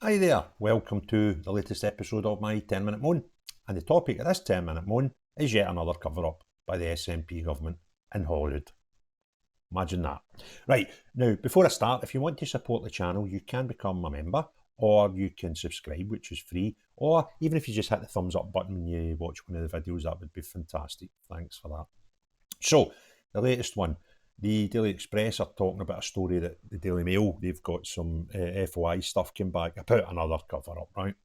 Hi there, welcome to the latest episode of my 10-minute moan. And the topic of this 10-minute moan is yet another cover-up by the SNP government in Hollywood. Imagine that. Right, now before I start, if you want to support the channel, you can become a member, or you can subscribe, which is free, or even if you just hit the thumbs up button when you watch one of the videos, that would be fantastic. Thanks for that. So, the latest one. The Daily Express are talking about a story that the Daily Mail, they've got some FOI stuff came back about another cover-up, right?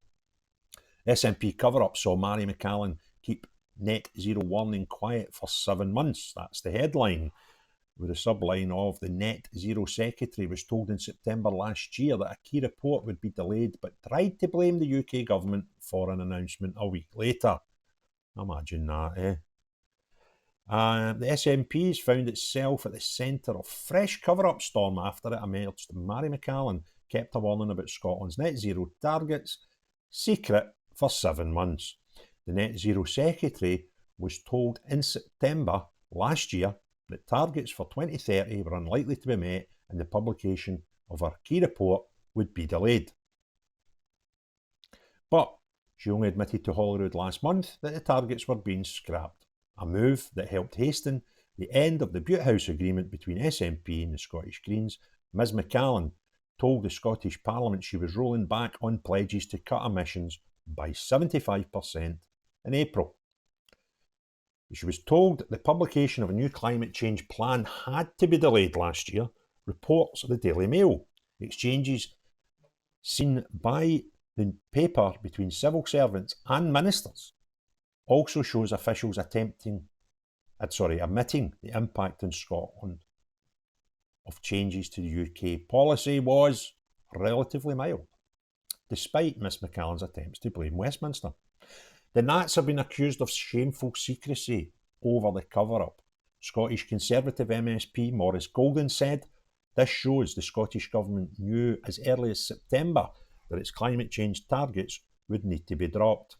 SNP cover-up saw Mary McAllen keep net zero warning quiet for 7 months. That's the headline, with a subline of the net zero secretary was told in September last year that a key report would be delayed, but tried to blame the UK government for an announcement a week later. Imagine that, eh? The SNP has found itself at the centre of fresh cover-up storm after it emerged Mary McAllen kept a warning about Scotland's net zero targets secret for 7 months. The net zero secretary was told in September last year that targets for 2030 were unlikely to be met and the publication of her key report would be delayed. But she only admitted to Holyrood last month that the targets were being scrapped, a move that helped hasten the end of the Butte House agreement between SNP and the Scottish Greens. Ms McAllen told the Scottish Parliament she was rolling back on pledges to cut emissions by 75% in April. She was told the publication of a new climate change plan had to be delayed last year, reports the Daily Mail. Exchanges seen by the paper between civil servants and ministers also shows officials admitting the impact on Scotland of changes to the UK policy was relatively mild, despite Miss McAllen's attempts to blame Westminster. The Nats have been accused of shameful secrecy over the cover-up. Scottish Conservative MSP Maurice Golden said, "This shows the Scottish Government knew as early as September that its climate change targets would need to be dropped."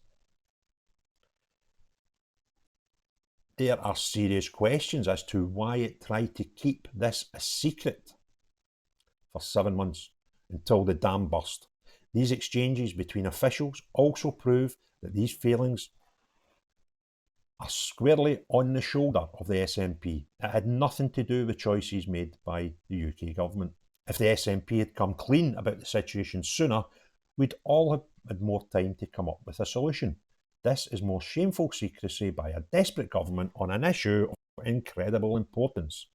There are serious questions as to why it tried to keep this a secret for 7 months until the dam burst. These exchanges between officials also prove that these failings are squarely on the shoulder of the SNP. It had nothing to do with choices made by the UK government. If the SNP had come clean about the situation sooner, we'd all have had more time to come up with a solution. This is more shameful secrecy by a desperate government on an issue of incredible importance.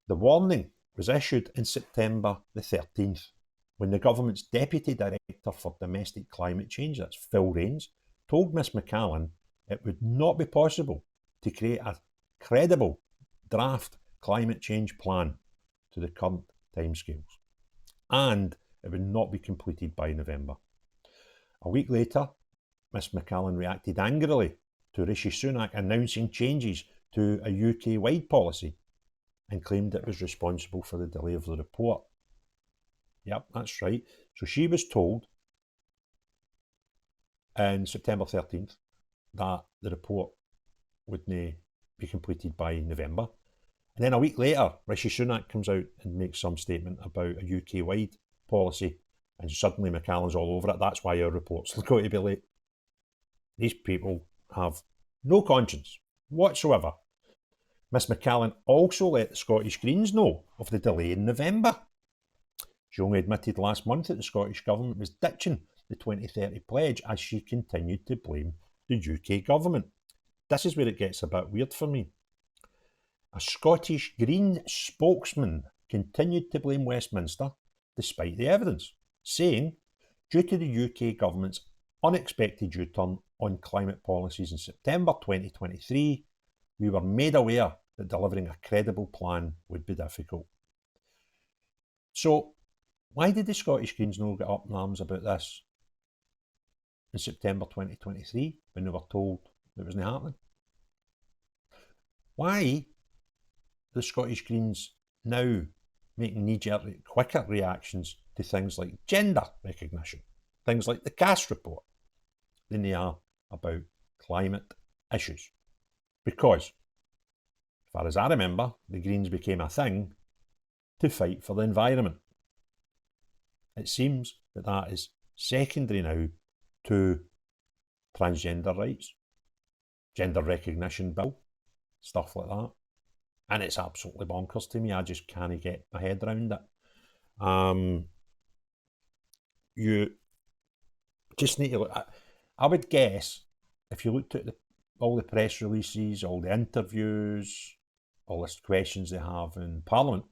The warning was issued in September the 13th, when the government's Deputy Director for Domestic Climate Change, that's Phil Rains, told Miss McAllen it would not be possible to create a credible draft climate change plan to the current timescales, and it would not be completed by November. A week later, Miss McAllen reacted angrily to Rishi Sunak announcing changes to a UK-wide policy and claimed it was responsible for the delay of the report. Yep, that's right. So she was told on September 13th that the report wouldn't be completed by November. And then a week later, Rishi Sunak comes out and makes some statement about a UK-wide policy, and suddenly McAllen's all over it. That's why our report's going to be late. These people have no conscience whatsoever. Miss McAllen also let the Scottish Greens know of the delay in November. She only admitted last month that the Scottish Government was ditching the 2030 pledge as she continued to blame the UK Government. This is where it gets a bit weird for me. A Scottish Green spokesman continued to blame Westminster despite the evidence, saying, due to the UK Government's unexpected U-turn on climate policies in September 2023, we were made aware that delivering a credible plan would be difficult. So, why did the Scottish Greens not get up in arms about this in September 2023 when they were told it wasn't happening? Why the Scottish Greens now making knee-jerk, quicker reactions to things like gender recognition, things like the Cass report, than they are about climate issues? Because, as far as I remember, the Greens became a thing to fight for the environment. It seems that that is secondary now to transgender rights, gender recognition bill, stuff like that. And it's absolutely bonkers to me. I just can't get my head around it. You just need to look at, I would guess, if you looked at all the press releases, all the interviews, all the questions they have in Parliament,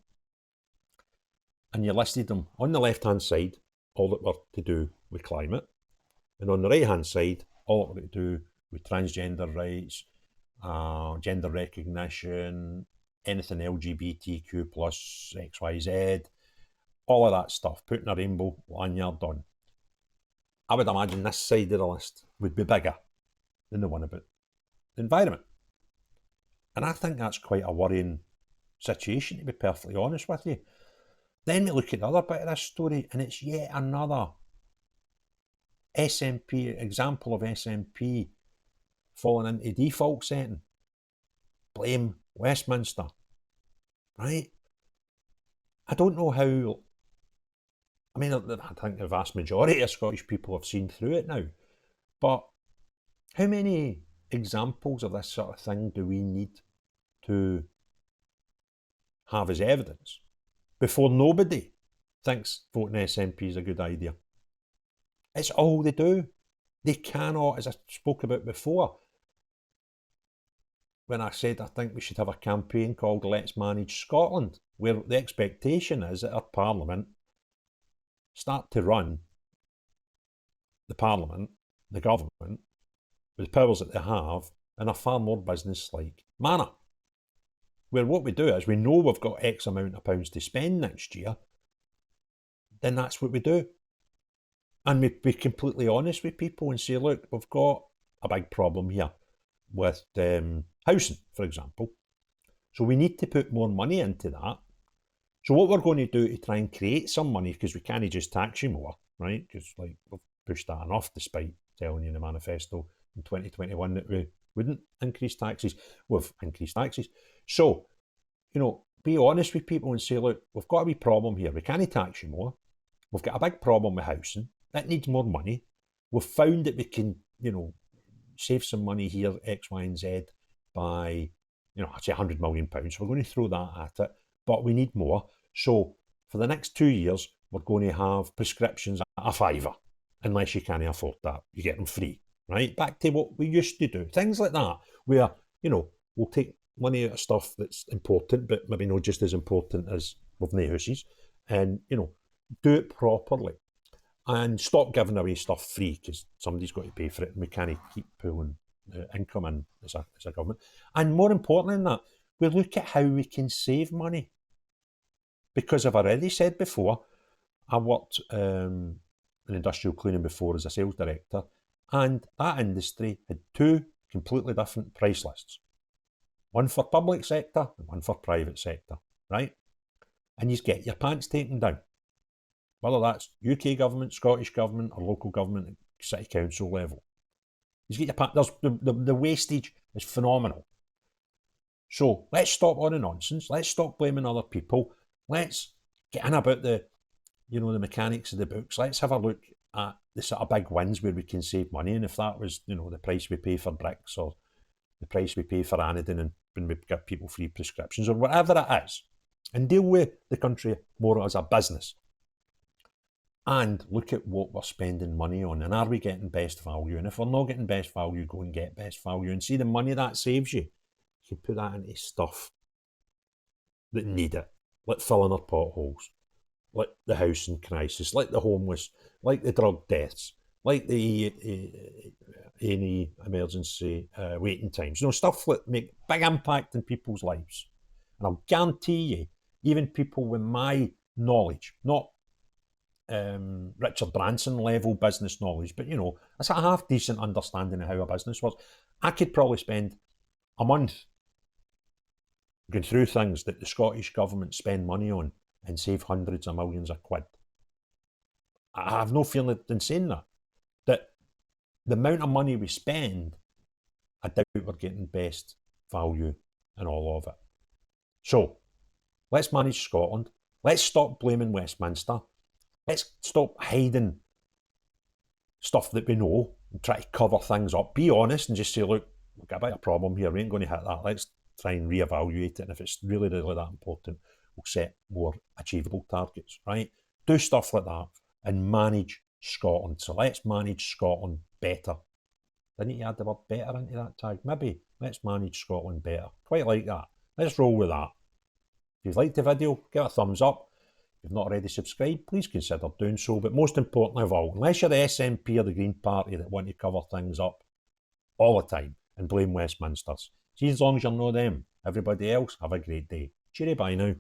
and you listed them on the left-hand side, all that were to do with climate, and on the right-hand side, all that were to do with transgender rights, gender recognition, anything LGBTQ plus XYZ, all of that stuff, putting a rainbow lanyard on. I would imagine this side of the list would be bigger than the one about the environment. And I think that's quite a worrying situation, to be perfectly honest with you. Then we look at the other bit of this story, and it's yet another SNP, example of SNP falling into default setting. Blame Westminster, right? I don't know how, I mean, I think the vast majority of Scottish people have seen through it now, but how many examples of this sort of thing do we need to have as evidence before nobody thinks voting SNP is a good idea? It's all they do. They cannot, as I spoke about before, when I said I think we should have a campaign called Let's Manage Scotland, where the expectation is that our Parliament start to run the Parliament, the government, with the powers that they have, in a far more business-like manner. Where what we do is, we know we've got X amount of pounds to spend next year, then that's what we do. And we be completely honest with people and say, look, we've got a big problem here with housing, for example. So we need to put more money into that. So what we're going to do to try and create some money, because we can't just tax you more, right? Because like we've pushed that enough, despite telling you in the manifesto in 2021 that we wouldn't increase taxes. We've increased taxes. So, you know, be honest with people and say, look, we've got a wee problem here. We can't tax you more. We've got a big problem with housing. That needs more money. We've found that we can, you know, save some money here, X, Y, and Z by, you know, I'd say £100 million. So we're going to throw that at it, but we need more. So for the next 2 years, we're going to have prescriptions at a fiver. Unless you can't afford that, you get them free, right? Back to what we used to do. Things like that, where, you know, we'll take money out of stuff that's important, but maybe not just as important as we've no houses, and, you know, do it properly. And stop giving away stuff free, because somebody's got to pay for it, and we can't keep pulling income in as a government. And more importantly than that, we look at how we can save money. Because I've already said before, I worked in industrial cleaning before as a sales director, and that industry had two completely different price lists. One for public sector and one for private sector, right? And you get your pants taken down. Whether that's UK government, Scottish government, or local government at city council level. You get your pants, the wastage is phenomenal. So let's stop all the nonsense. Let's stop blaming other people. Let's get in about the, you know, the mechanics of the books. Let's have a look at the sort of big wins where we can save money. And if that was, you know, the price we pay for bricks, or the price we pay for anything, and when we give people free prescriptions, or whatever it is, and deal with the country more as a business. And look at what we're spending money on, and are we getting best value? And if we're not getting best value, go and get best value, and see the money that saves you. You can put that into stuff that need it, like filling our potholes, like the housing crisis, like the homeless, like the drug deaths, like the A&E emergency waiting times. You know, stuff that make big impact in people's lives. And I'll guarantee you, even people with my knowledge, not Richard Branson level business knowledge, but, you know, a half decent understanding of how a business works, I could probably spend a month going through things that the Scottish government spend money on and save hundreds of millions of quid. I have no feeling in saying that the amount of money we spend, I doubt we're getting best value in all of it. So let's manage Scotland. Let's stop blaming Westminster. Let's stop hiding stuff that we know and try to cover things up. Be honest and just say, look, we've got a bit of a problem here. We ain't going to hit that. Let's try and reevaluate it. And if it's really, really that important, we'll set more achievable targets, right? Do stuff like that and manage Scotland. So let's manage Scotland better. Didn't you add the word better into that tag? Maybe let's manage Scotland better. Quite like that. Let's roll with that. If you've liked the video, give it a thumbs up. If you've not already subscribed, please consider doing so. But most importantly of all, unless you're the SNP or the Green Party that want to cover things up all the time and blame Westminsters, see, as long as you're not them, everybody else, have a great day. Cheery bye now.